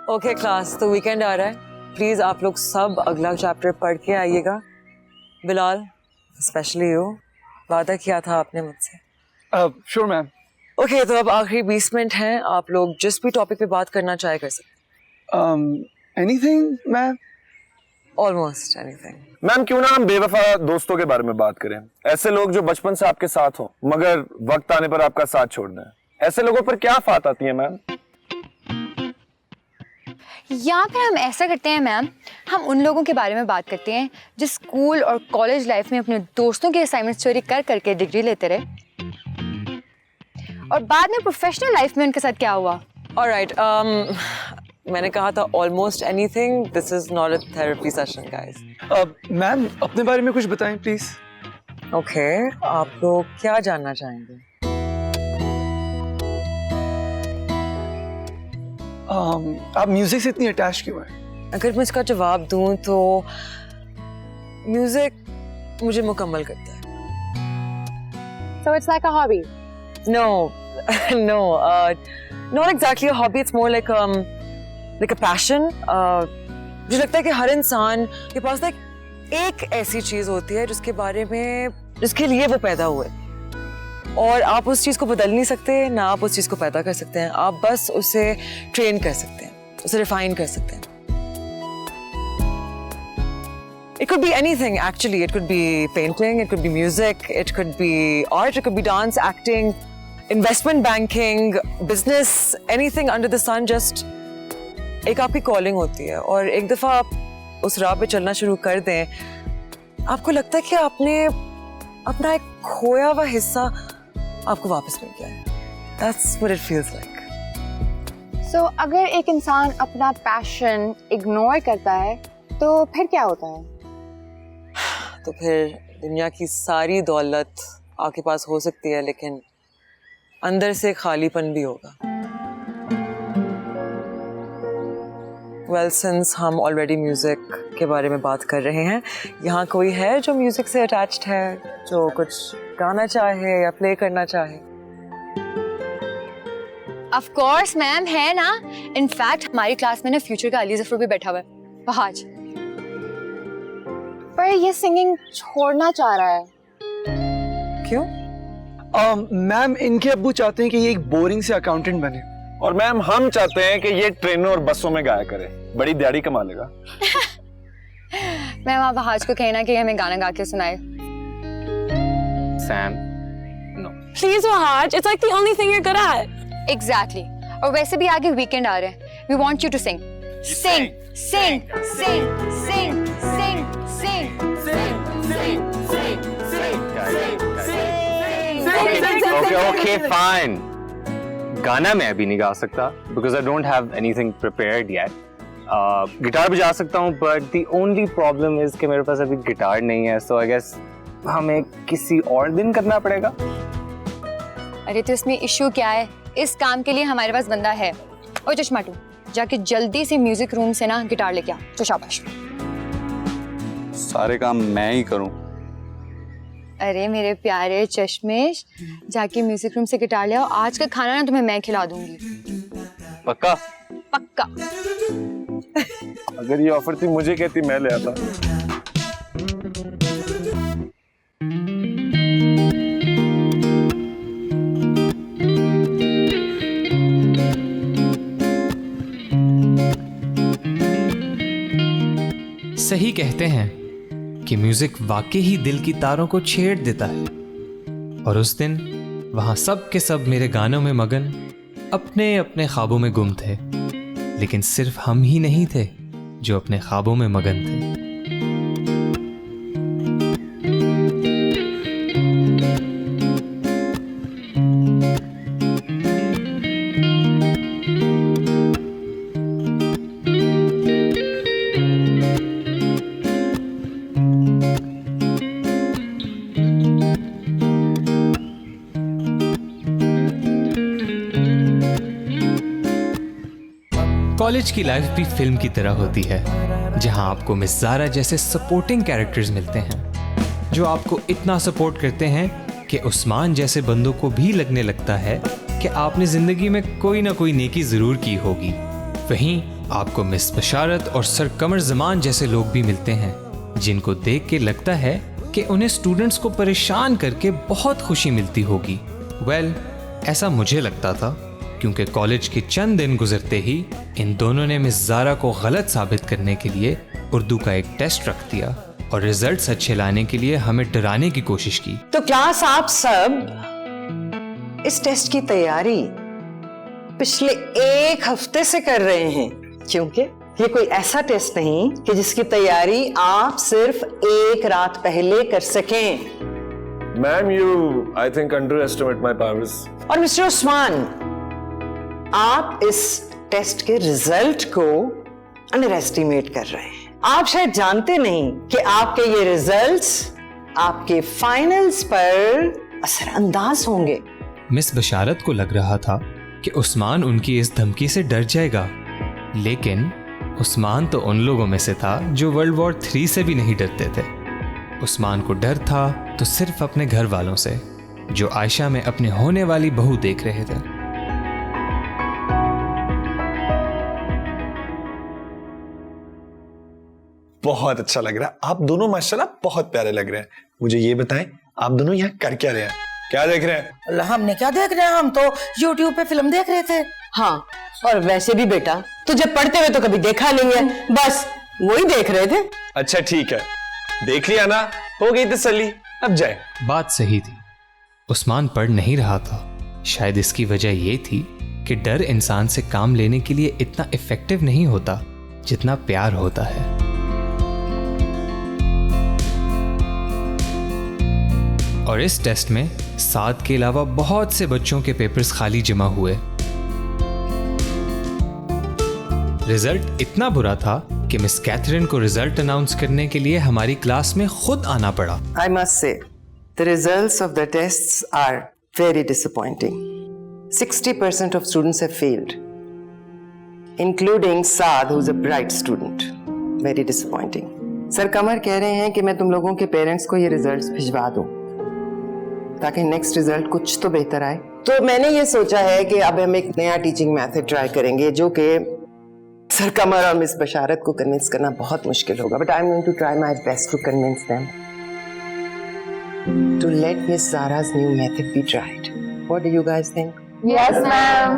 Okay class, तो weekend आ रहा है, प्लीज आप लोग सब अगला चैप्टर पढ़ के आइएगा। बिलाल, स्पेशली यू, वादा किया था आपने मुझसे। Sure ma'am. ओके, तो अब आखिरी 20 मिनट हैं, आप लोग जिस भी टॉपिक पे बात करना चाहे कर सकते। Anything ma'am. Almost anything. Ma'am क्यों ना हम बेवफा दोस्तों के बारे में बात करें, ऐसे लोग जो बचपन से आपके साथ हो मगर वक्त आने पर आपका साथ छोड़ दें। ऐसे लोगों पर क्या फात आती है मैम? या फिर हम ऐसा करते हैं मैम, हम उन लोगों के बारे में बात करते हैं जो स्कूल और कॉलेज लाइफ में अपने दोस्तों के असाइनमेंट चोरी कर करके डिग्री लेते रहे और बाद में प्रोफेशनल लाइफ में उनके साथ क्या हुआ। ऑलराइट, मैंने कहा था almost anything, this is not a therapy session guys. Ma'am अपने बारे में कुछ बताएं प्लीज। ओके, आप लोग क्या जानना चाहेंगे? आप म्यूजिक से इतनी अटैच क्यों हैं? अगर मैं इसका जवाब दूं तो म्यूजिक मुझे मुकम्मल करता है। So it's like a hobby. No, no, not exactly a hobby. It's more like a passion. मुझे लगता है कि हर इंसान के पास ना एक ऐसी चीज होती है जिसके लिए वो पैदा हुए, और आप उस चीज को बदल नहीं सकते, ना आप उस चीज को पैदा कर सकते हैं, आप बस उसे ट्रेन कर सकते हैं, उसे रिफाइन कर सकते हैं। It could be anything actually. It could be painting, it could be music, it could be art, it could be dance, acting, investment banking, business, anything under the sun. Just एक आपकी calling होती है, और एक दफा आप उस राह पे चलना शुरू कर दें, आपको लगता है कि आपने अपना एक खोया हुआ हिस्सा आपको वापस मिल गया है। That's what it feels like. So अगर एक इंसान अपना पैशन इग्नोर करता है तो फिर क्या होता है? तो फिर दुनिया की सारी दौलत आपके पास हो सकती है, लेकिन अंदर से खालीपन भी होगा। Well, since हम ऑलरेडी म्यूजिक के बारे में बात कर रहे हैं, यहाँ कोई है जो म्यूजिक से अटैच्ड है, जो कुछ गाना चाहे या प्ले करना चाहे? Of course मैम, है ना। इनफैक्ट हमारी क्लास में ना फ्यूचर का अली जफर भी बैठा हुआ है, फहाज। पर ये सिंगिंग छोड़ना चाह रहा है। क्यों? मैम इनके अब्बू चाहते हैं कि ये एक बोरिंग से अकाउंटेंट बने, और मैम हम चाहते हैं कि ये ट्रेनों और बसों में गाया करे, बड़ी दिहाड़ी कमा लेगा। मैम आप फहाज को कहना कि हमें गाना गा के सुनाए। Sam, no. Please, Wahaj. It's like the only thing you're good at. Exactly. और वैसे भी आगे वीकेंड आ रहे हैं। We want you to sing. Sing, sing, sing, sing, sing, sing, sing, sing, sing, Okay, fine. गाना मैं अभी नहीं गा सकता because I don't have anything prepared yet. Guitar बजा सकता हूँ, but the only problem is कि मेरे पास अभी गिटार नहीं है, so I guess हमें किसी और दिन करना पड़ेगा। अरे तो इसमें इश्यू क्या है? इस काम के लिए हमारे पास बंदा है। ओ चश्माटू, जाके जल्दी से म्यूजिक रूम से ना गिटार लेके आ। तो शाबाश। सारे काम मैं ही करूं? अरे मेरे प्यारे चश्मेश, जाके म्यूजिक रूम से गिटार ले आओ। आज का खाना ना तुम्हें मैं खिला दूंगी। पक्का? पक्का। अगर ये ऑफर थी मुझे कहती, मैं ले आता। सही कहते हैं कि म्यूजिक वाकई ही दिल की तारों को छेड़ देता है, और उस दिन वहां सब के सब मेरे गानों में मगन अपने अपने ख्वाबों में गुम थे, लेकिन सिर्फ हम ही नहीं थे जो अपने ख्वाबों में मगन थे। कॉलेज की लाइफ भी फिल्म की तरह होती है, जहां आपको मिस ज़ारा जैसे सपोर्टिंग कैरेक्टर्स मिलते हैं जो आपको इतना सपोर्ट करते हैं कि उस्मान जैसे बंदों को भी लगने लगता है कि आपने ज़िंदगी में कोई ना कोई नेकी ज़रूर की होगी। वहीं आपको मिस बशारत और सर कमर जमान जैसे लोग भी मिलते हैं जिनको देख के लगता है कि उन्हें स्टूडेंट्स को परेशान करके बहुत खुशी मिलती होगी। वेल, ऐसा मुझे लगता था, क्योंकि कॉलेज के चंद दिन गुजरते ही इन दोनों ने मिस ज़ारा को गलत साबित करने के लिए उर्दू का एक टेस्ट रख दिया और रिजल्ट्स अच्छे लाने के लिए हमें डराने की कोशिश की। तो क्लास आप सब इस टेस्ट की तैयारी पिछले 1 हफ्ते से कर रहे हैं, क्योंकि ये कोई ऐसा टेस्ट नहीं कि जिसकी तैयारी आप सिर्फ 1 रात पहले कर सकें। Ma'am, you I think under estimate my powers. और मिस्टर उस्मान, आप इस टेस्ट के रिजल्ट को अंडर एस्टिमेट कर रहे हैं। आप शायद जानते नहीं कि आपके ये रिजल्ट्स आपके फाइनल्स पर असरअंदाज होंगे। मिस बशारत को लग रहा था कि उस्मान उनकी इस धमकी से डर जाएगा, लेकिन उस्मान तो उन लोगों में से था जो वर्ल्ड वॉर 3 से भी नहीं डरते थे। उस्मान को डर था तो सिर्फ अपने घर वालों से, जो आयशा में अपने होने वाली बहू देख रहे थे। बहुत अच्छा लग रहा है, आप दोनों माशाल्लाह बहुत प्यारे लग रहे हैं। मुझे ये बताएं, आप दोनों यहाँ कर क्या रहे हैं? क्या देख रहे हैं? अल्लाह, हमने क्या देख रहे हैं, हम तो YouTube पे फिल्म देख रहे थे। हाँ, और वैसे भी बेटा तुझे पढ़ते हुए तो कभी देखा नहीं है, बस वही देख रहे थे। अच्छा ठीक है, देख लिया ना, हो गई तसल्ली, अब जाए। बात सही थी, उस्मान पढ़ नहीं रहा था। शायद इसकी वजह ये थी कि डर इंसान से काम लेने के लिए इतना इफेक्टिव नहीं होता जितना प्यार होता है। और इस टेस्ट में साद के अलावा बहुत से बच्चों के पेपर्स खाली जमा हुए। रिजल्ट इतना बुरा था कि मिस कैथरीन को रिजल्ट अनाउंस करने के लिए हमारी क्लास में खुद आना पड़ा। I must say, the results of the tests are very disappointing. 60% of students have failed, including Saad, who's a bright student. Very disappointing. Sir कमर कह रहे हैं कि मैं तुम लोगों के पेरेंट्स को ये रिजल्ट्स भिजवा दूं, ताकि नेक्स्ट रिजल्ट कुछ तो बेहतर आए। तो मैंने ये सोचा है कि अब हम एक नया टीचिंग मेथड ट्राई करेंगे, जो कि सर कमर और मिस बशारत को कन्विंस करना बहुत मुश्किल होगा, but I am going to try my best to convince them to let miss Zara's new method be tried. What do you guys think? Yes ma'am.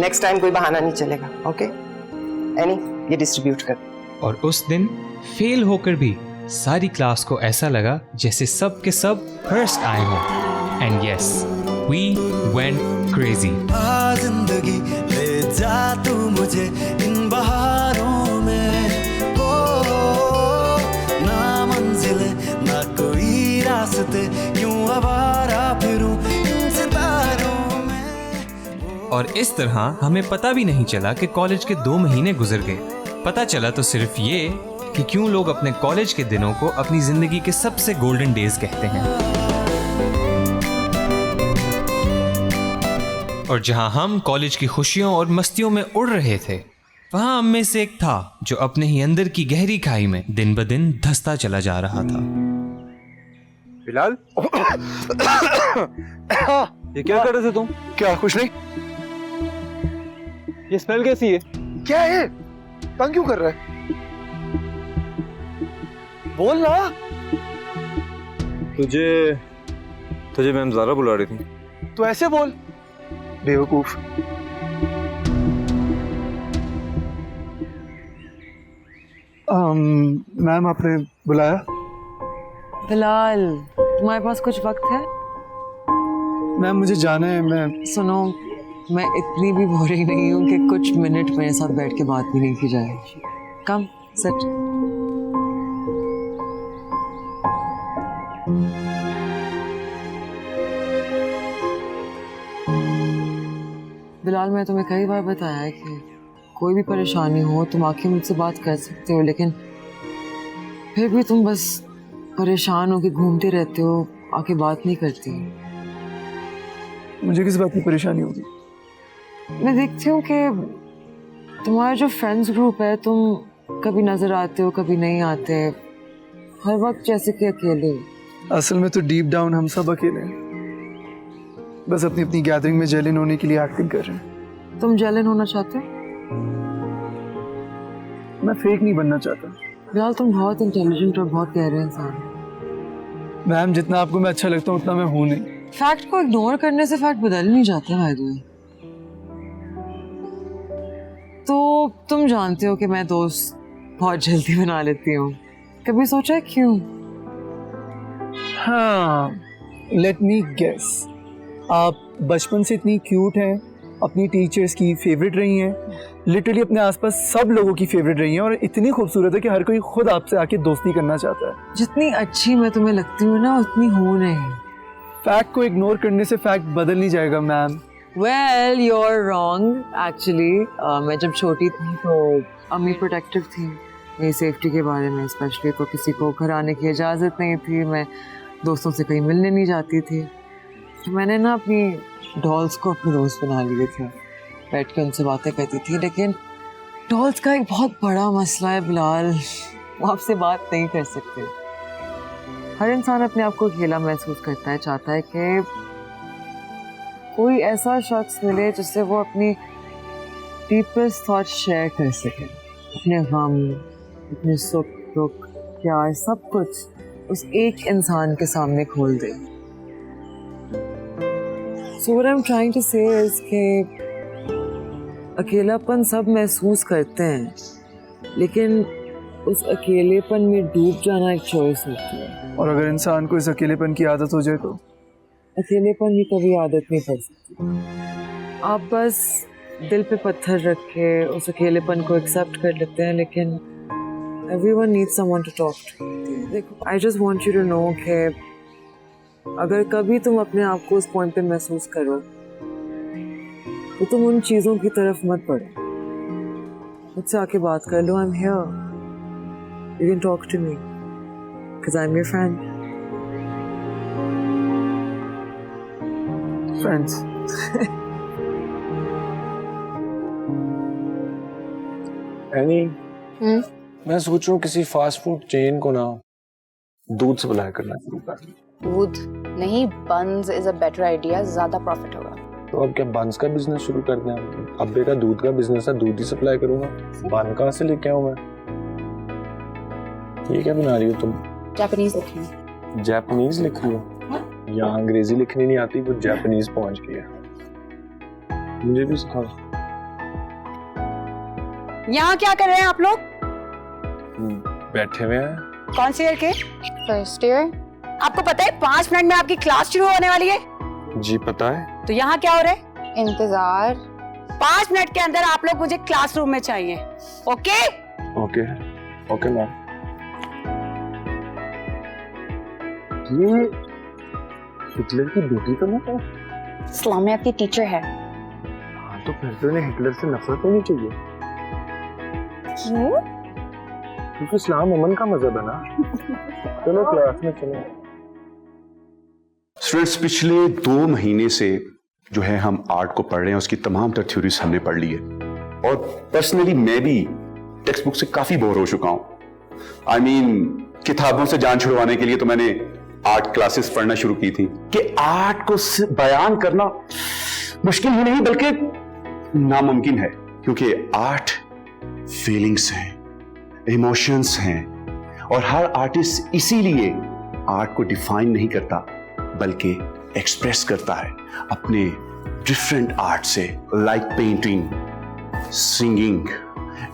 Next time कोई बहाना नहीं चलेगा, ओके? एनी, ये distribute कर। और उस दिन fail होकर भी सारी क्लास को ऐसा लगा जैसे सब के सब फर्स्ट आए हों। And yes, we went crazy. जिंदगी ले जा तू मुझे इन बहारों में, ना मंजिले ना कोई रास्ते, क्यों आवारा फिरूं इन सितारों में। और इस तरह हमें पता भी नहीं चला कि कॉलेज के 2 महीने गुजर गए। पता चला तो सिर्फ ये कि क्यों लोग अपने कॉलेज के दिनों को अपनी जिंदगी के सबसे गोल्डन डेज कहते हैं। और जहां हम कॉलेज की खुशियों और मस्तियों में उड़ रहे थे, वहां हम में से एक था जो अपने ही अंदर की गहरी खाई में दिन ब दिन धंसता चला जा रहा था। बिलाल, ये क्या कर रहे थे तुम? क्या? कुछ नहीं। ये स्मेल कैसी है? क्या है? तंग क्यों कर रहा है? बोल ना। तुझे मैम ज़ारा बुला रही थी। तो ऐसे बोल, बेवकूफ। मैम आपने बुलाया? बिलाल, तुम्हारे पास कुछ वक्त है? मैम मुझे जाना है। मैं सुनो, मैं इतनी भी बोरिंग नहीं हूँ कि कुछ मिनट मेरे साथ बैठ के बात भी नहीं की जाए। Come sit. बिलाल, मैं तुम्हें कई बार बताया है कि कोई भी परेशानी हो तुम आके मुझसे बात कर सकते हो, लेकिन फिर भी तुम बस परेशान हो के घूमते रहते हो, आके बात नहीं करती। मुझे किस बात की परेशानी होगी? मैं देखती हूँ कि तुम्हारा जो फ्रेंड्स ग्रुप है, तुम कभी नजर आते हो कभी नहीं आते, हर वक्त जैसे कि अकेले। असल में तो डीप डाउन हम सब अकेले हैं, बस अपनी अपनी गैदरिंग में जेलिन होने के लिए एक्टिंग कर रहे हैं। तुम जेलिन होना चाहते हो? मैं फेक नहीं बनना चाहता। बिलाल तुम बहुत इंटेलिजेंट और बहुत गहरे इंसान। मैम जितना आपको मैं अच्छा लगता हूँ उतना मैं हूँ नहीं। फैक्ट को इग्नोर करने से फैक्ट बदल नहीं जाते भाई दूर। तो तुम जानते हो कि मैं दोस्त बहुत जल्दी बना लेती हूँ। कभी सोचा है क्यों? हाँ, लेट मी गेस। आप बचपन से इतनी क्यूट हैं, अपनी टीचर्स की फेवरेट रही हैं, लिटरली अपने आसपास सब लोगों की फेवरेट रही हैं और इतनी खूबसूरत है कि हर कोई खुद आपसे आके दोस्ती करना चाहता है। जितनी अच्छी मैं तुम्हें लगती हूँ ना उतनी हूँ नहीं। फैक्ट को इग्नोर करने से फैक्ट बदल नहीं जाएगा ma'am. Well, you're wrong. Actually, मैं जब छोटी थी तो अम्मी प्रोटेक्टिव थी मेरी सेफ्टी के बारे में, स्पेशली तो किसी को घर आने की इजाज़त नहीं थी, मैं दोस्तों से कहीं मिलने नहीं जाती थी। तो मैंने ना अपनी डॉल्स को अपने दोस्त बना लिए थे, बैठ के उनसे बातें करती थी। लेकिन डॉल्स का एक बहुत बड़ा मसला है बिलाल, वो आपसे बात नहीं कर सकते। हर इंसान अपने आप को अकेला महसूस करता है, चाहता है कि कोई ऐसा शख्स मिले जिससे वो अपनी डीपेस्ट थॉट शेयर कर सके, अपने गम, अपने सुख दुख प्यार सब कुछ उस एक इंसान के सामने खोल दे। So what I'm trying to say is कि अकेलापन सब महसूस करते हैं, लेकिन उस अकेलेपन में डूब जाना एक चॉइस होती है। और अगर इंसान को इस अकेलेपन की आदत हो जाए तो अकेलेपन की कभी आदत नहीं पड़ सकती। आप बस दिल पे पत्थर रख के उस अकेलेपन को एक्सेप्ट कर लेते हैं, लेकिन everyone needs someone to talk to. देखो, I just want you to know कि अगर कभी तुम अपने आप को उस पॉइंट पे महसूस करो तो तुम उन चीज़ों की तरफ मत बढ़ो, मुझसे आके बात कर लो। I'm here. You can talk to me because I'm your friend. Friends. Any, मैं सोच रहा हूँ किसी फास्ट फूड चेन को ना दूध सप्लाई करना शुरू कर। दूध नहीं, buns is a better idea, ज्यादा प्रॉफिट होगा। तो अब क्या बन्स का बिजनेस शुरू कर दें? अब बेटा दूध का बिजनेस है, दूध ही सप्लाई करूंगा। बन कहाँ से लेके आऊँ मैं? ये क्या बना रही हो तुम? जापानीज लिख रही हूँ। जापानीज लिख रही हो? यहाँ अंग्रेजी लिखनी नहीं आती, वो जापानीज पहुंच गई है। मुझे भी सिखाओ। यहाँ क्या कर रहे हैं आप लोग? बैठे हुए हैं। कौन से ईयर के? First year. आपको पता है 5 मिनट में आपकी क्लास शुरू होने वाली है? जी पता है। तो यहाँ क्या हो रहा है? इंतजार। 5 मिनट के अंदर आप लोग मुझे क्लासरूम में चाहिए। ओके? Okay okay ma'am. ये हिटलर की बेटी तो नहीं है? इस्लामियात की टीचर है। हाँ तो फिर तो इन्हें हिटलर से नफरत होनी चाहिए। क्यों? क्योंकि इस्लाम अमन का मजहब है ना। चलो क्लास में चलो। स्टूडेंट्स, पिछले 2 महीने से जो है हम आर्ट को पढ़ रहे हैं, उसकी तमाम तर थ्योरीज हमने पढ़ ली है और पर्सनली मैं भी टेक्स्ट बुक से काफी बोर हो चुका हूं। I mean, किताबों से जान छुड़वाने के लिए तो मैंने आर्ट क्लासेस पढ़ना शुरू की थी कि आर्ट को बयान करना मुश्किल ही नहीं बल्कि नामुमकिन है, क्योंकि आर्ट फीलिंग्स हैं, इमोशंस हैं और हर आर्टिस्ट इसीलिए आर्ट को डिफाइन नहीं करता बल्कि एक्सप्रेस करता है अपने डिफरेंट आर्ट से, like painting, singing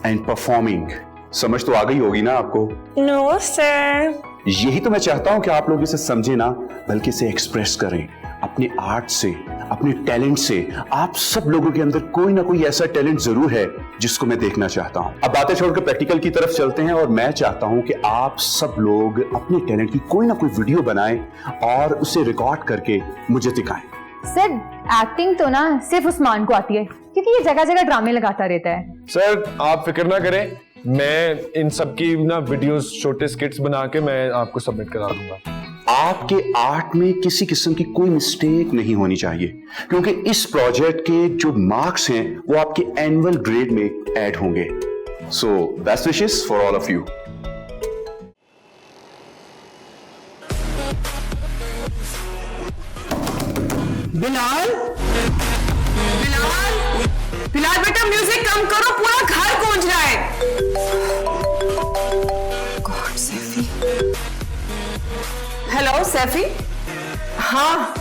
and performing. समझ तो आ गई होगी ना आपको? No sir. यही तो मैं चाहता हूं कि आप लोग इसे समझे ना बल्कि इसे एक्सप्रेस करें अपने आर्ट से, अपने टैलेंट से। आप सब लोगों के अंदर कोई ना कोई ऐसा टैलेंट जरूर है जिसको मैं देखना चाहता हूं। अब बातें छोड़कर प्रैक्टिकल की तरफ चलते हैं और मैं चाहता हूं कि आप सब लोग अपने टैलेंट की कोई ना कोई वीडियो बनाएं और उसे रिकॉर्ड करके मुझे दिखाएं। सर एक्टिंग तो ना सिर्फ उस्मान को आती है क्योंकि ये जगह जगह ड्रामे लगाता रहता है। सर आप फिक्र ना करें, मैं इन सब की ना वीडियोस, छोटे स्किट्स बना के मैं आपको सबमिट करा दूंगा। आपके आर्ट में किसी किस्म की कोई मिस्टेक नहीं होनी चाहिए, क्योंकि इस प्रोजेक्ट के जो मार्क्स हैं वो आपके एनुअल ग्रेड में ऐड होंगे। So best wishes for all of you. Bilal, Bilal, Bilal बेटा म्यूजिक कम करो, पूरा घर गूंज रहा है। सैफी। हाँ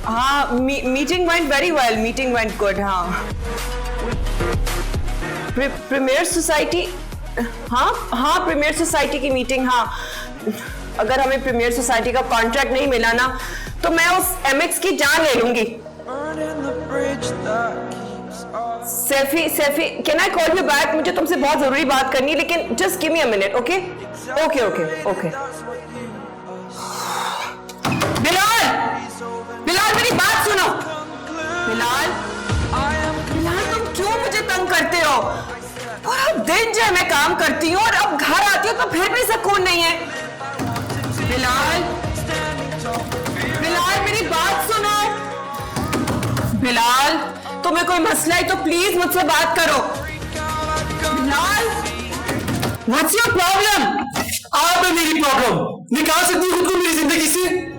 हाँ, meeting went very well, meeting went good. हाँ, प्रीमियर सोसाइटी, हाँ प्रीमियर सोसाइटी की मीटिंग। हाँ, अगर हमें प्रीमियर सोसाइटी का कॉन्ट्रैक्ट नहीं मिला ना तो मैं उस एमएक्स की जान ले लूंगी। Saifi Saifi, can I call you back? मुझे तुमसे बहुत जरूरी बात करनी है, लेकिन just give me a minute. Okay okay okay okay. Bilal, Bilal मेरी बात सुनो। बिलाल, बिलाल तुम क्यों मुझे तंग करते हो? पूरा दिन जो है मैं काम करती हूँ और अब घर आती हूँ तो फिर भी सुकून नहीं है। बिलाल, बिलाल मेरी बात सुनो। बिलाल, तुम्हें कोई मसला है तो प्लीज मुझसे बात करो। Bilal, what's your problem? आप है मेरी प्रॉब्लम, निकाल सकती हो खुद को मेरी जिंदगी से?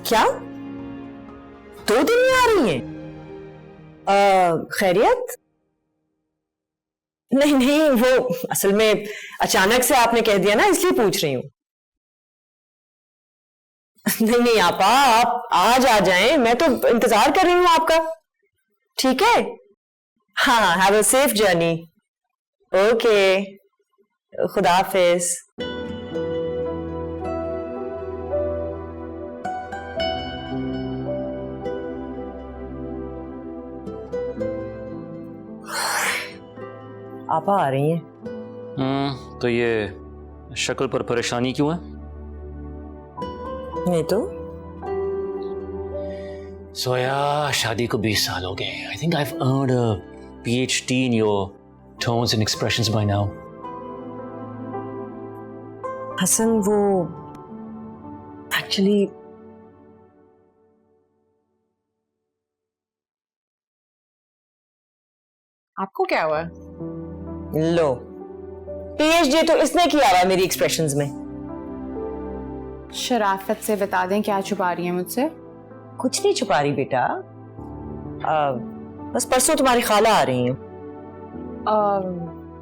क्या 2 दिन में आ रही हैं? खैरियत? नहीं नहीं, वो असल में अचानक से आपने कह दिया ना, इसलिए पूछ रही हूं। नहीं नहीं आपा, आप आज आ जाएं, मैं तो इंतजार कर रही हूं आपका। ठीक है, हाँ, have a safe journey. Okay, खुदा हाफिज। आपा आ रही हैं। तो ये शक्ल पर परेशानी क्यों है? नहीं तो सोया, शादी को 20 साल हो गए। I think I have earned a PhD in your tones and expressions by now. Hasan, वो एक्चुअली आपको क्या हुआ? लो, PhD तो इसने किया हुआ मेरी एक्सप्रेशंस में। शराफत से बता दें, क्या छुपा रही हैं मुझसे? कुछ नहीं छुपा रही बेटा, बस परसों तुम्हारी खाला आ रही हैं।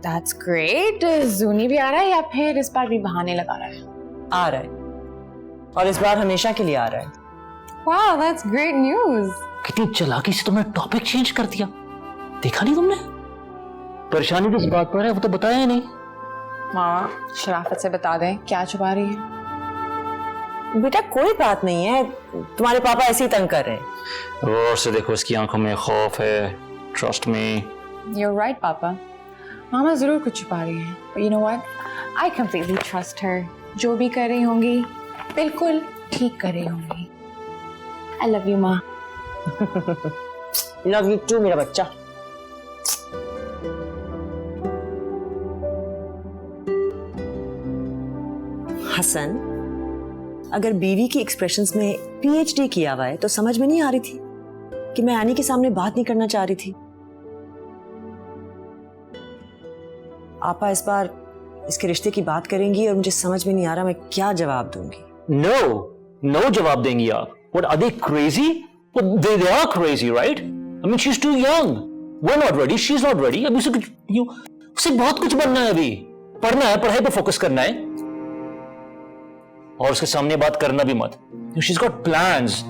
That's great. जूनी भी आ रहा है या फिर इस बार भी बहाने लगा रहा है? आ रहा है, और इस बार हमेशा के लिए आ रहा है। Wow, that's great news. कितनी चालाकी से तुमने टॉपिक चेंज कर दिया, देखा नहीं तुमने? परेशानी किस बात पर है वो तो बताया ही नहीं। मामा, शराफत से बता दें, क्या छुपा रही है? बेटा कोई बात नहीं है, तुम्हारे पापा ऐसे ही तंग कर रहे हैं। गौर से देखो, इसकी आंखों में खौफ है। Trust me. You're right, पापा। मामा जरूर कुछ छुपा रही है। But you know what? I completely trust her. जो भी कर रही होंगी, बिल्कुल ठीक कर रही होंगी। I love you, माँ। Love you too, मेरा बच्चा। हसन, अगर बीवी की एक्सप्रेशंस में PhD किया हुआ है तो समझ में नहीं आ रही थी कि मैं आनी के सामने बात नहीं करना चाह रही थी। आपा इस बार इसके रिश्ते की बात करेंगी और मुझे समझ में नहीं आ रहा मैं क्या जवाब दूंगी। नो जवाब देंगी आप? What, are they crazy? Well, they are crazy, right? I mean, she's too young. We're not ready. She's not ready. अभी उसे बहुत कुछ बनना है, अभी पढ़ना है, पढ़ाई पे फोकस करना है, और उसके सामने बात करना भी मत। She's got plans.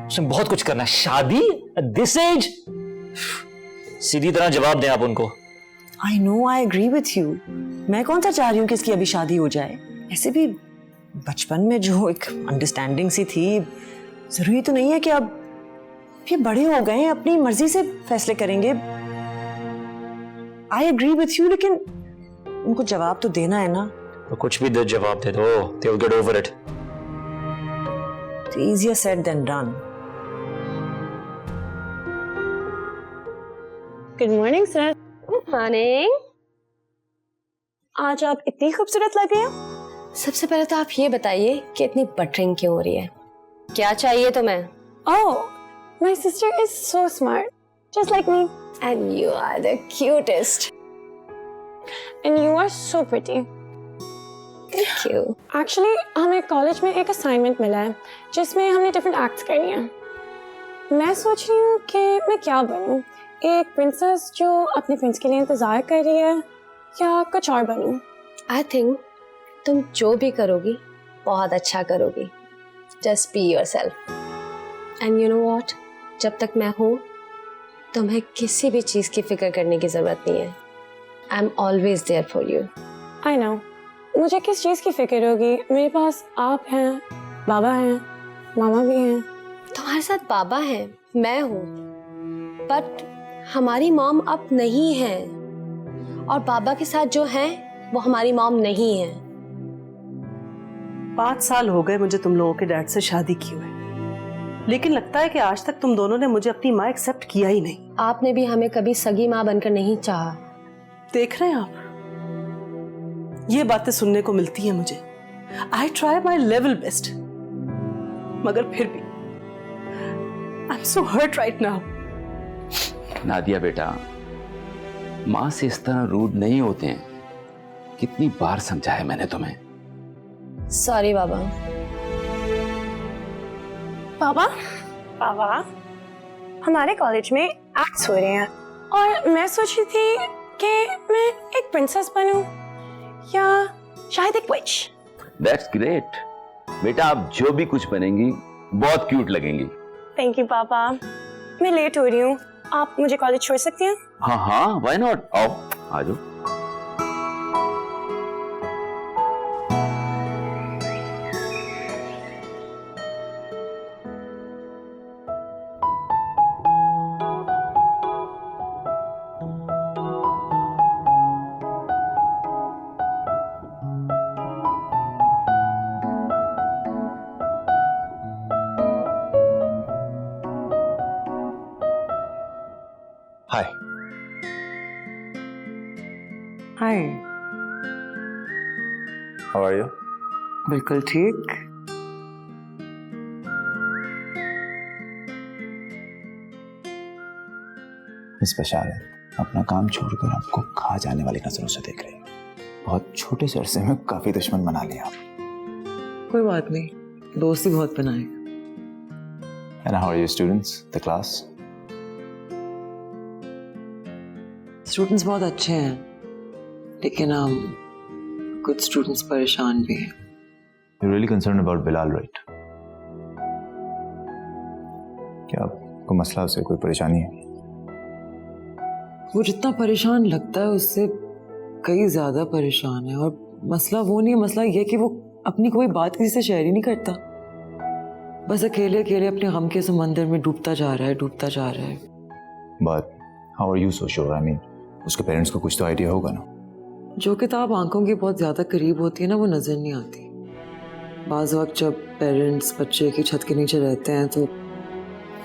उसे बहुत कुछ करना है। शादी at this age? सीधी तरह जवाब दें आप उनको। I know, I agree with you. मैं कौन सा चाह रही हूँ कि इसकी अभी शादी हो जाए। ऐसे भी बचपन में जो एक अंडरस्टैंडिंग सी थी, जरूरी तो नहीं है कि अब ये बड़े हो गए हैं, अपनी मर्जी से फैसले करेंगे। I agree with you, लेकिन उनको जवाब तो देना है ना। तो कुछ भी जवाब दे दो, they'll get over it. It's easier said than done. Good morning, sir. Good morning. आज आप इतनी खूबसूरत लग रही हैं। सबसे पहले तो आप ये बताइए कि इतनी बटरिंग क्यों हो रही है? क्या चाहिए तुम्हें? Oh, my sister is so smart, just like me. And you are the cutest. And you are so pretty. Thank you. Actually, हमें कॉलेज में एक असाइनमेंट मिला है जिसमें हमने डिफरेंट एक्ट्स करनी है। मैं सोच रही हूँ कि मैं क्या बनूँ, एक प्रिंसेस जो अपने प्रिंस के लिए इंतजार कर रही है या कुछ और बनूँ? I think तुम जो भी करोगी बहुत अच्छा करोगी। Just be yourself. And you know what? जब तक मैं हूँ तुम्हें किसी भी चीज़ की फिक्र करने की ज़रूरत नहीं है। I'm always there for you. I know. मुझे किस चीज़ की फिक्र होगी? मेरे पास आप हैं, बाबा हैं, मामा भी हैं। तुम्हारे साथ बाबा हैं, मैं हूँ, बट हमारी मॉम अब नहीं है, और बाबा के साथ जो है वो हमारी मॉम नहीं है। 5 साल हो गए मुझे तुम लोगों के डैड से शादी की हुई, लेकिन लगता है कि आज तक तुम दोनों ने मुझे अपनी माँ एक्सेप्ट किया ही नहीं। आपने भी हमें कभी सगी माँ बनकर नहीं चाहा। देख रहे हैं आप, ये बातें सुनने को मिलती हैं मुझे। I try my level best, मगर फिर भी I am so hurt right now. Nadia बेटा, माँ से इस तरह रूड नहीं होते हैं। कितनी बार समझाया मैंने तुम्हें। सॉरी बाबा। पापा, पापा, हमारे कॉलेज में एक्ट्स हो रहे हैं और मैं सोच रही थी कि मैं एक प्रिंसेस बनूं या शायद एक विच। That's great. बेटा, आप जो भी कुछ बनेंगी बहुत क्यूट लगेंगी। थैंक यू पापा। मैं लेट हो रही हूँ, आप मुझे कॉलेज छोड़ सकती हैं? हाँ हाँ, why not? आओ, आ जाओ। Hi. Hi. How are you? बिल्कुल ठीक। मिस बशारत, अपना काम छोड़कर आपको खा जाने वाली नजरों से देख रही हैं। बहुत छोटे से अरसे में काफी दुश्मन बना लिया आप। कोई बात नहीं, दोस्ती बहुत बनाए। And how are your students? The class? Students बहुत अच्छे हैं, लेकिन कुछ स्टूडेंट्स परेशान भी हैं। You're really concerned about Bilal, right? क्या आपको मसला उससे कोई परेशानी है? वो जितना परेशान लगता है उससे कई ज्यादा परेशान है, और मसला वो नहीं है, मसला ये कि वो अपनी कोई बात किसी से शेयर ही नहीं करता। बस अकेले अकेले अपने गम के समंदर में डूबता जा रहा है। But how are you so sure? I mean, उसके पेरेंट्स को कुछ तो आइडिया होगा ना? जो किताब आंखों के बहुत ज्यादा करीब होती है ना, वो नजर नहीं आती। बाज वक्त जब पेरेंट्स बच्चे की छत के नीचे रहते हैं तो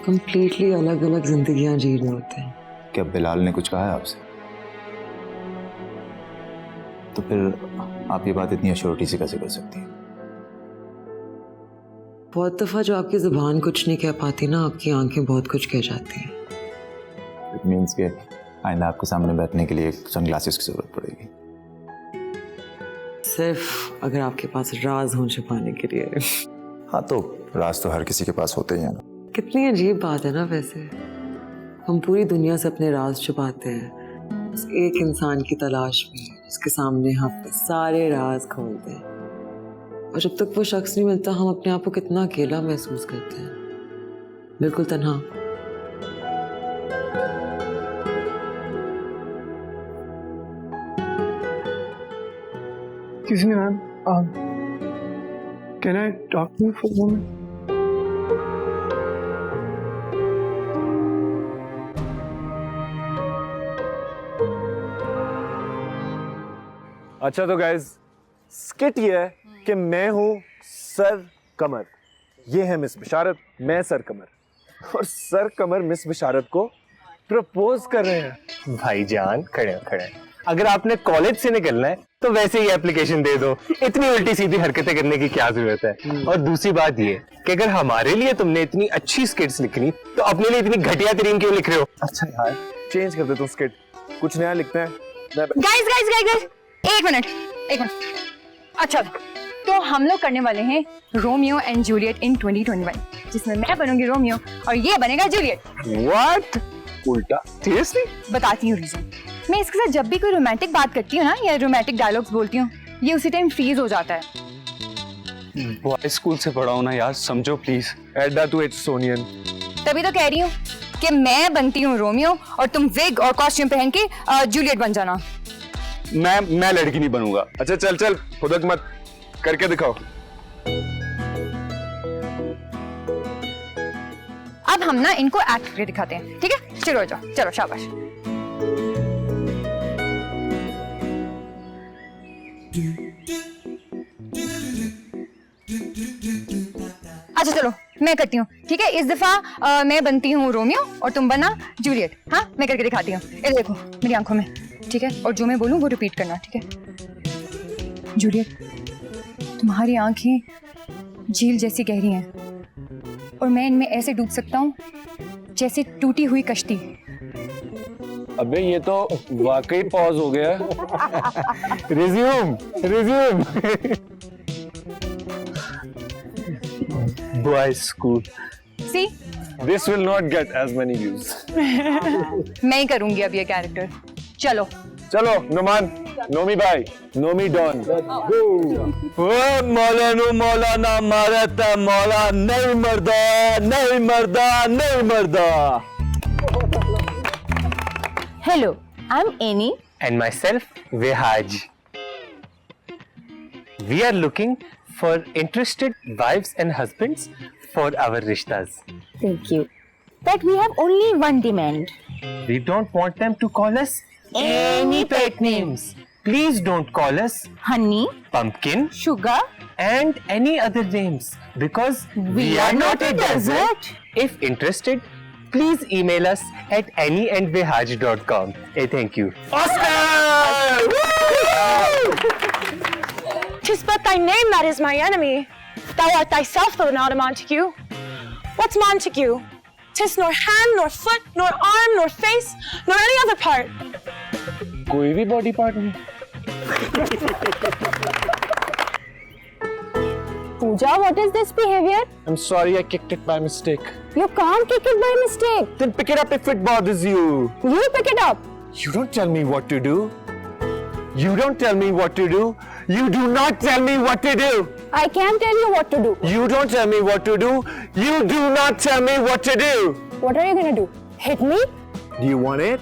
कंप्लीटली अलग अलग जिंदगियां जी रहे होते हैं। क्या बिलाल ने कुछ कहा है आपसे? तो फिर आप ये बात इतनी अश्योरिटी से कैसे कर सकती हैं? बहुत दफा जो आपकी जुबान कुछ नहीं कह पाती ना, आपकी आंखें बहुत कुछ कह जाती हैं। इट मीन्स के आइंदा आपके सामने बैठने के लिए सनग्लासेस की जरूरत पड़ेगी। सिर्फ अगर आपके पास राज हो छुपाने के लिए। हाँ, तो राज तो हर किसी के पास होते ही हैं ना। कितनी अजीब बात है ना वैसे, हम पूरी दुनिया से अपने राज छुपाते हैं, बस एक इंसान की तलाश में जिसके सामने हम अपने सारे राज खोलते हैं, और जब तक वो शख्स नहीं मिलता हम अपने आप को कितना अकेला महसूस करते हैं, बिल्कुल तन्हा। Excuse me, ma'am. Can I talk to you for a moment? अच्छा तो गाइज, स्किट ये है कि मैं हूँ सर कमर, ये है मिस बशारत, मैं सर कमर, और सर कमर मिस बशारत को प्रपोज कर रहे हैं। भाईजान खड़े हैं। अगर आपने कॉलेज से निकलना है तो वैसे ही एप्लीकेशन दे दो, इतनी उल्टी सीधी हरकतें करने की क्या जरूरत है। और दूसरी बात ये कि अगर हमारे लिए तुमने इतनी अच्छी स्किट्स लिखनी तो अपने लिए इतनी घटिया तरीन क्यों लिख रहे हो? अच्छा यार, चेंज कर देता हूँ स्किट, कुछ नया लिखते हैं। गाइस एक मिनट। अच्छा तो हम लोग करने वाले हैं रोमियो एंड जूलियट इन 2021, जिसमें मैं बनूंगी रोमियो और ये बनेगा जूलियट। What? उल्टा? Seriously? बताती हूँ रीजन। मैं इसके साथ जब भी कोई रोमांटिक बात करती हूँ ना या रोमांटिक डायलॉग्स बोलती हूँ, ये उसी टाइम फ्रीज हो जाता है। बॉयज स्कूल से पढ़ा हूं ना यार, समझो प्लीज। एडा टू इट्स सोनियन। तभी तो कह रही हूँ कि मैं बनती हूँ रोमियो और तुम विग और कॉस्ट्यूम पहन के जूलियट बन जाना। मैं लड़की नहीं बनूंगा। अच्छा चल खुदक मत, करके दिखाओ। अब हम ना इनको एक्ट करके दिखाते हैं, ठीक है? शुरू हो जाओ, चलो शाबाश। अच्छा चलो मैं करती हूँ, ठीक है? इस दफा मैं बनती हूँ रोमियो और तुम बना जूलियट। हाँ मैं करके दिखाती हूँ, ये देखो मेरी आंखों में, ठीक है? और जो मैं बोलूँ वो रिपीट करना, ठीक है? जूलियट, तुम्हारी आंखें झील जैसी गहरी हैं और मैं इनमें ऐसे डूब सकता हूँ जैसे टूटी हुई कश्ती। अबे ये तो वाकई पॉज हो गया। Resume. Boys school. See? This will not get as many views. मैं ही करूंगी अब ये कैरेक्टर। चलो नुमान, नोमी भाई, नोमी डॉन। मौलाना मारता मौला नहीं मरदा। Hello, I'm Annie. And myself, Vihaj. We are looking for interested wives and husbands for our rishtas. Thank you. But we have only one demand. We don't want them to call us any pet names. Please don't call us Honey, Pumpkin, Sugar, and any other names because we are not a desert. If interested, please email us at annieandvihaj.com. Hey, thank you. Tis but thy name that is my enemy. Thou art thyself, though not a Montague. What's Montague? Tis nor hand, nor foot, nor arm, nor face, nor any other part. कोई भी body part नहीं। Pooja, what is this behavior? I'm sorry, I kicked it by mistake. You can't kick it by mistake. Then pick it up if it bothers you. You pick it up. You don't tell me what to do. You don't tell me what to do. You do not tell me what to do. I can't tell you what to do. You don't tell me what to do. You do not tell me what to do. What are you gonna do? Hit me? Do you want it?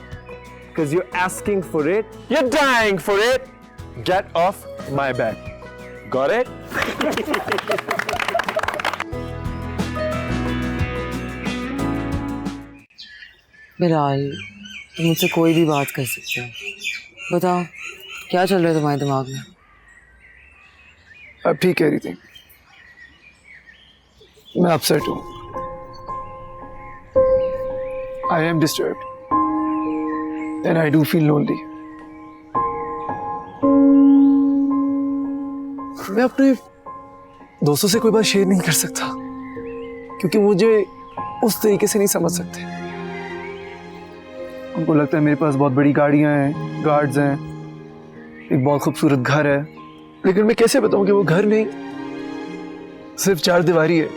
Because you're asking for it. You're dying for it. Get off my back. Got it? Bilal, तुम मुझसे कोई भी बात कर सकते हो। बताओ क्या चल रहा है तुम्हारे दिमाग में? अब ठीक कह रही थी, मैं अपसेट हूँ। I am disturbed and I do feel lonely. मैं अपने दोस्तों से कोई बात शेयर नहीं कर सकता क्योंकि मुझे उस तरीके से नहीं समझ सकते। उनको लगता है मेरे पास बहुत बड़ी गाड़ियां हैं, गार्ड्स हैं, एक बहुत खूबसूरत घर है, लेकिन मैं कैसे बताऊं कि वो घर नहीं, सिर्फ चार दीवारी है,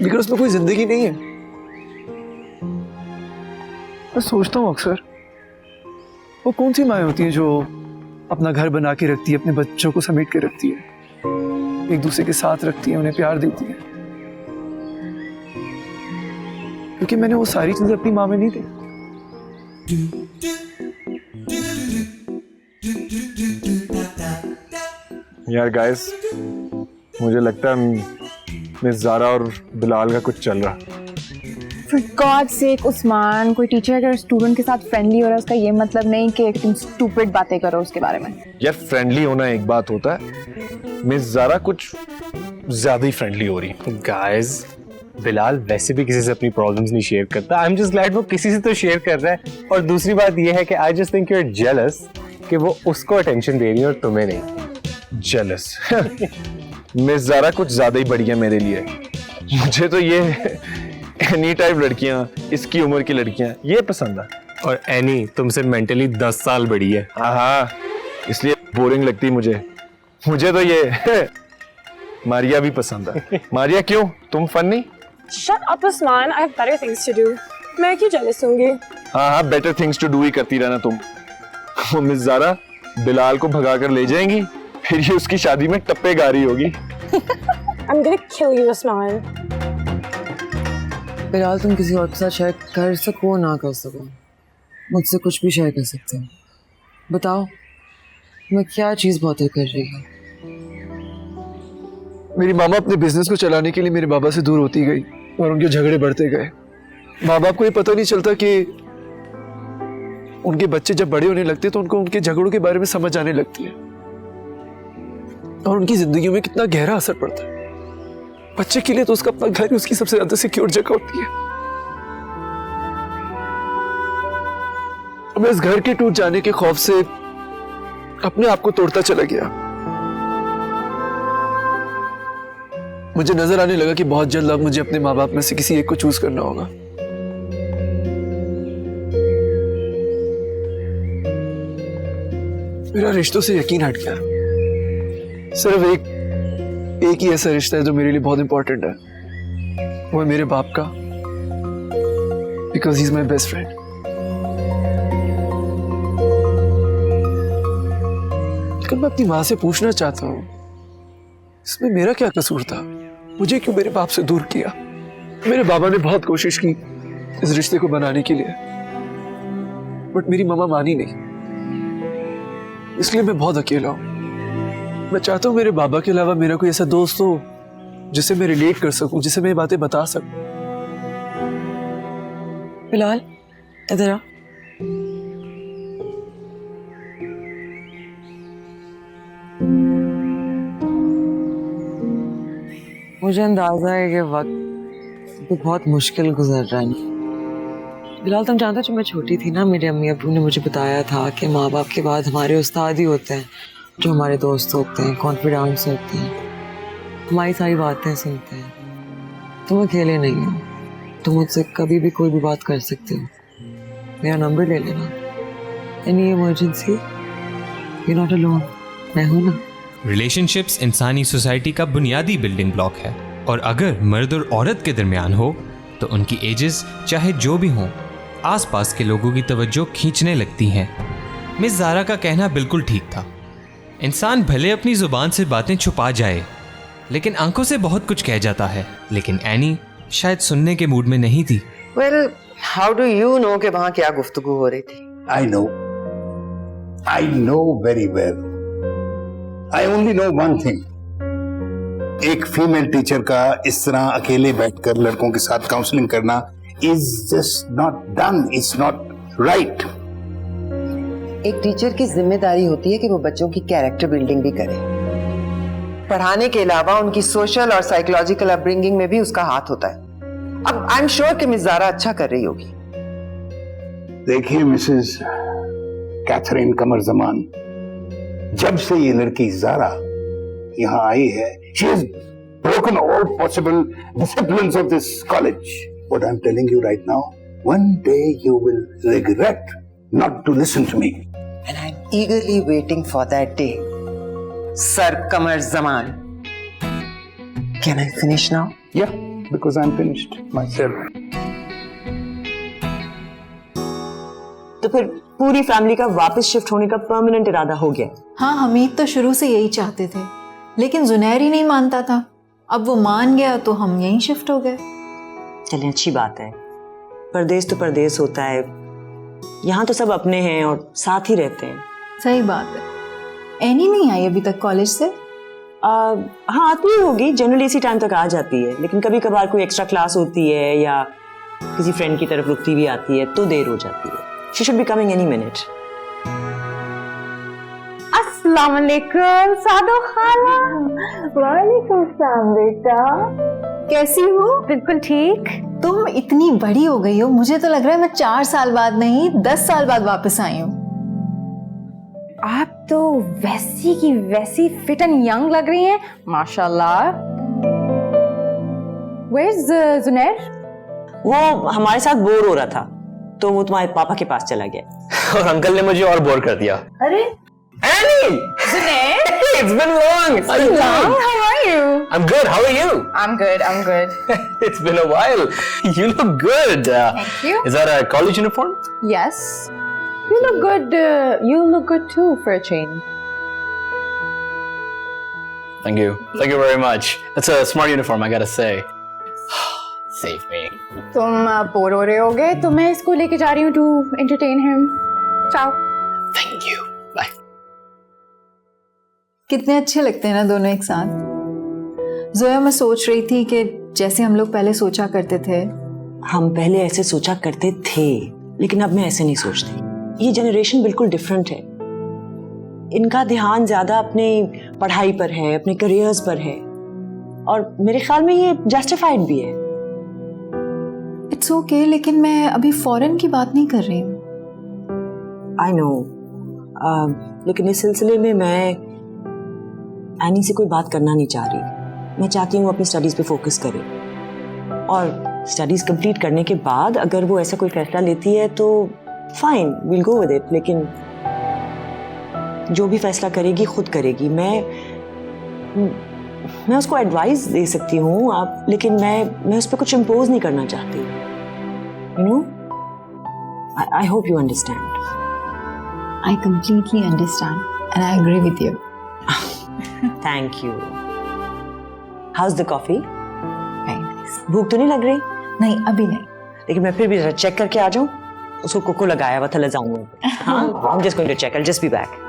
लेकिन उसमें कोई जिंदगी नहीं है। मैं सोचता हूँ अक्सर वो कौन सी माएँ होती हैं जो अपना घर बना के रखती है, अपने बच्चों को समेट के रखती है, एक दूसरे के साथ रखती है, उन्हें प्यार देती है, क्योंकि मैंने वो सारी चीजें अपनी माँ में नहीं दी। यार गाइस, मुझे लगता है मिस ज़ारा और बिलाल का कुछ चल रहा। For God's sake, उस्मान, कोई टीचर अगर स्टूडेंट के साथ फ्रेंडली हो रहा है उसका ये मतलब नहीं कि तुम स्टूपिड बातें करो उसके बारे में। यार फ्रेंडली होना एक बात होता है, मिस ज़ारा कुछ ज्यादा ही फ्रेंडली हो रही है। गाइस, बिलाल वैसे भी किसी से अपनी प्रॉब्लम्स नहीं शेयर करता। आई एम जस्ट ग्लैड वो किसी से तो शेयर कर रहा है। और दूसरी बात ये है कि I just think you are jealous कि वो उसको अटेंशन दे रही है और तुम्हें नहीं। जेलस? मिस ज़ारा कुछ ज्यादा ही बढ़िया मेरे लिए। मुझे तो ये एनी टाइप लड़कियां, इसकी उम्र की लड़कियां, ये पसंद है। और एनी तुमसे मेंटली 10 साल बड़ी है। हाँ, इसलिए बोरिंग लगती मुझे तो ये मारिया भी पसंद है। मारिया क्यों, तुम फन नहीं? Shut up, Usman. I have better things to do. मैं क्यों jealous होंगी? हाँ, बेटर थिंग्स टू डू ही करती रहना तुम। वो मिस ज़ारा बिलाल को भगा कर ले जाएंगी, फिर ये उसकी शादी में टप्पे गा रही होगी। I'm gonna kill you, Usman. Bilal, तुम किसी और के साथ शेयर कर सको ना कर सको, मुझसे कुछ भी शेयर कर सकते हो। बताओ, मैं क्या चीज़ बहुत कर रही हूँ? मेरी मामा अपने बिजनेस को चलाने के लिए मेरे बाबा से दूर होती गई और उनके झगड़े बढ़ते गए। माँ बाप को ये पता नहीं चलता कि उनके बच्चे जब बड़े होने लगते तो उनको उनके झगड़ों के बारे में समझ आने लगती है और उनकी जिंदगी में कितना गहरा असर पड़ता है। बच्चे के लिए तो उसका अपना घर ही उसकी सबसे ज्यादा सिक्योर जगह होती है। मैं इस घर के टूट जाने के खौफ से अपने आप को तोड़ता चला गया। मुझे नजर आने लगा कि बहुत जल्द अब मुझे अपने माँ बाप में से किसी एक को चूज करना होगा। मेरा रिश्तों से यकीन हट गया। सिर्फ एक ही ऐसा रिश्ता है जो मेरे लिए बहुत इंपॉर्टेंट है, वो है मेरे बाप का, because he is my best friend. लेकिन मैं अपनी माँ से पूछना चाहता हूँ, इसमें मेरा क्या कसूर था? मुझे क्यों मेरे बाप से दूर किया? मेरे बाबा ने बहुत कोशिश की इस रिश्ते को बनाने के लिए, बट मेरी मामा मानी नहीं, इसलिए मैं बहुत अकेला हूं। मैं चाहता हूं मेरे बाबा के अलावा मेरा कोई ऐसा दोस्त हो जिसे मैं रिलेट कर सकूं, जिसे मैं बातें बता सकूं। बिलाल, इधर आ। मुझे अंदाजा है कि वक्त तो बहुत मुश्किल गुजर रहा है। बिलाल, तुम जानते हो जब मैं छोटी थी ना, मेरे अम्मी अब्बू ने मुझे बताया था कि माँ बाप के बाद हमारे उस्ताद ही होते हैं, जो हमारे दोस्त होते हैं, कॉन्फिडेंट्स होते हैं, हमारी सारी बातें सुनते हैं। तुम अकेले नहीं हो, तुम मुझसे कभी भी कोई भी बात कर सकते हो। मेरा नंबर ले लेना, any emergency, you not alone, मैं हूं ना। रिलेशनशिप्स इंसानी सोसाइटी का बुनियादी बिल्डिंग ब्लॉक है, और अगर मर्द और औरत के दरमियान हो तो उनकी एजेस चाहे जो भी हों, आसपास के लोगों की तवज्जो खींचने लगती हैं। मिस ज़ारा का कहना बिल्कुल ठीक था। इंसान भले अपनी जुबान से बातें छुपा जाए, लेकिन आंखों से बहुत कुछ कह जाता है। लेकिन एनी शायद सुनने के मूड में नहीं थी। Well, how do you know कि वहाँ क्या गुफ्तगू हो रही थी? I know very well. I only know one thing. एक फीमेल टीचर का इस तरह अकेले बैठकर लड़कों के साथ काउंसलिंग करना is just not done. It's not right. एक टीचर की जिम्मेदारी होती है कि वो बच्चों की कैरेक्टर बिल्डिंग भी करे। पढ़ाने के अलावा उनकी सोशल और साइकोलॉजिकल अपब्रिंगिंग में भी उसका हाथ होता है। अब आई एम श्योर कि मिस ज़ारा अच्छा कर रही होगी। देखिए मिसेस कैथरीन कमर जमान, जब से ये लड़की ज़ारा यहाँ आई है, she has broken all possible disciplines of this college. What I'm telling you right now, one day you will regret not to listen to me. And I'm eagerly waiting for that day. Sir Kamar Zaman. Can I finish now? Yeah, because I'm finished myself. तो फिर पूरी family का वापस shift होने का permanent इरादा हो गया? हाँ, हमीद तो शुरू से यही चाहते थे, लेकिन जुनैर ही नहीं मानता था। अब वो मान गया तो हम यहीं शिफ्ट हो गए। चलिए, अच्छी बात है। परदेश तो परदेश होता है, यहाँ तो सब अपने हैं और साथ ही रहते हैं। सही बात है। एनी नहीं आई अभी तक कॉलेज से? हाँ, आती होगी, जनरली इसी टाइम तक आ जाती है, लेकिन कभी कभार कोई एक्स्ट्रा क्लास होती है या किसी फ्रेंड की तरफ रुकती भी आती है तो देर हो जाती है। She should be coming any minute. अस्सलाम वालेकुम सादो खाला। वालेकुम सलाम बेटा, कैसी हो? बिल्कुल ठीक। तुम इतनी बड़ी हो गई हो, मुझे तो लग रहा है मैं 4 साल बाद नहीं 10 साल बाद वापस आई हूँ। आप तो वैसी की वैसी फिट एंड यंग लग रही हैं, माशाल्लाह। Where's Zunair? वो हमारे साथ बोर हो रहा था तो वो तुम्हारे पापा के पास चला गया। और अंकल ने मुझे और बोर कर दिया। अरे Annie! Zunair! It's been long. It's been long. How are you? I'm good. How are you? I'm good. I'm good. It's been a while. You look good. Thank you. Is that a college uniform? Yes. You look good. You look good too for a change. Thank you. Thank you very much. That's a smart uniform, I gotta say. Save me. तुम bore हो रहे होगे तो मैं इसको लेके जा रही हूँ to entertain him. Ciao. Thank you. Bye. कितने अच्छे लगते हैं ना दोनों एक साथ। जोया, मैं सोच रही थी कि जैसे हम लोग पहले सोचा करते थे। हम पहले ऐसे सोचा करते थे लेकिन अब मैं ऐसे नहीं सोचती। ये जनरेशन बिल्कुल डिफरेंट है। इनका ध्यान ज्यादा अपने पढ़ाई पर है, अपने करियर्स पर है और मेरे ख्याल में ये जस्टिफाइड भी है। इट्स ओके, लेकिन मैं अभी फॉरेन की बात नहीं कर रही हूँ। आई नो, लेकिन इस सिलसिले में मैं एनी से कोई बात करना नहीं चाह रही। मैं चाहती हूँ वो अपनी स्टडीज पे फोकस करे और स्टडीज कंप्लीट करने के बाद अगर वो ऐसा कोई फैसला लेती है तो fine, we'll go with it. लेकिन जो भी फैसला करेगी खुद करेगी। मैं उसको एडवाइस दे सकती हूँ आप, लेकिन मैं उस पर कुछ इम्पोज नहीं करना चाहती। You know, I hope you understand. I completely understand and I agree with you. Thank you. How's the coffee? Very nice. भूख तो नहीं लग रही? नहीं, अभी नहीं। लेकिन मैं फिर भी जरा चेक करके आ जाऊं। उसको कोको लगाया हुआ था, ले जाऊंगा। हाँ, I'm just going to check. I'll just be back.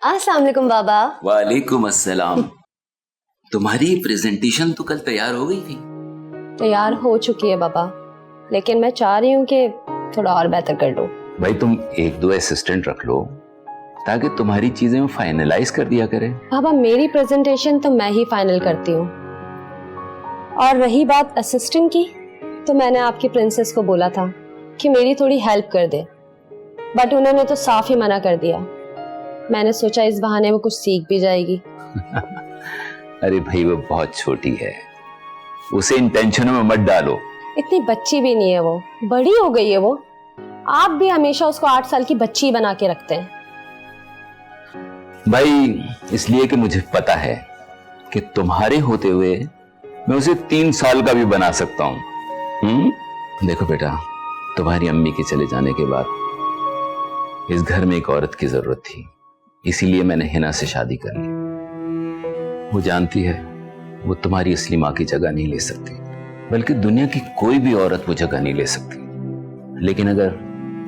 अस्सलाम वालेकुम बाबा। वालेकुम अस्सलाम। तुम्हारी प्रेजेंटेशन तो कल तैयार हो गई थी। तैयार हो चुकी है बाबा, लेकिन मैं चाह रही हूँ कि थोड़ा और बेहतर कर लो। भाई तुम एक दो असिस्टेंट रख लो ताकि तुम्हारी चीजें वो फाइनलाइज कर दिया करें। बाबा मेरी प्रेजेंटेशन तो मैं ही फाइनल करती हूँ, और रही बात असिस्टेंट की, तो मैंने आपकी प्रिंसेस को बोला था कि मेरी थोड़ी हेल्प कर दे, बट उन्होंने तो साफ ही मना कर दिया। मैंने सोचा इस बहाने वो कुछ सीख भी जाएगी। अरे भाई वो बहुत छोटी है, उसे इन टेंशनों में मत डालो। इतनी बच्ची भी नहीं है वो, बड़ी हो गई है वो। आप भी हमेशा उसको 8 साल की बच्ची बना के रखते हैं। भाई इसलिए कि मुझे पता है कि तुम्हारे होते हुए मैं उसे 3 साल का भी बना सकता हूँ। देखो बेटा, तुम्हारी अम्मी के चले जाने के बाद इस घर में एक औरत की जरूरत थी, इसीलिए मैंने हिना से शादी कर ली। वो जानती है वो तुम्हारी असली माँ की जगह नहीं ले सकती, बल्कि दुनिया की कोई भी औरत वो जगह नहीं ले सकती। लेकिन अगर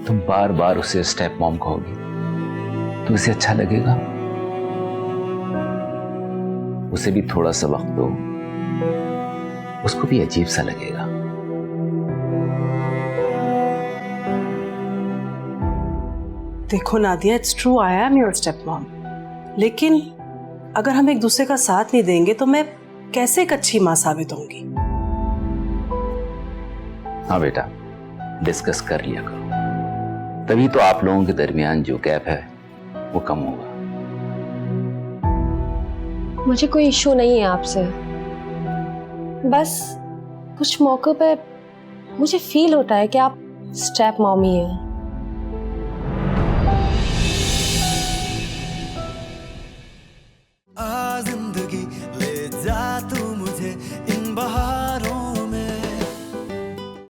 तुम बार बार उसे स्टेप मॉम कहोगी तो उसे अच्छा लगेगा। उसे भी थोड़ा सा वक्त दो, उसको भी अजीब सा लगेगा। देखो Nadia, it's true I am your step mom, लेकिन अगर हम एक दूसरे का साथ नहीं देंगे तो मैं कैसे एक अच्छी माँ साबित होंगी? हाँ बेटा, डिस्कस कर लिया करो, तभी तो आप लोगों के दरमियान जो गैप है वो कम होगा। मुझे कोई इशू नहीं है आपसे, बस कुछ मौकों पे मुझे फील होता है कि आप स्टेप मॉमी हैं। जिंदगी ले जा तू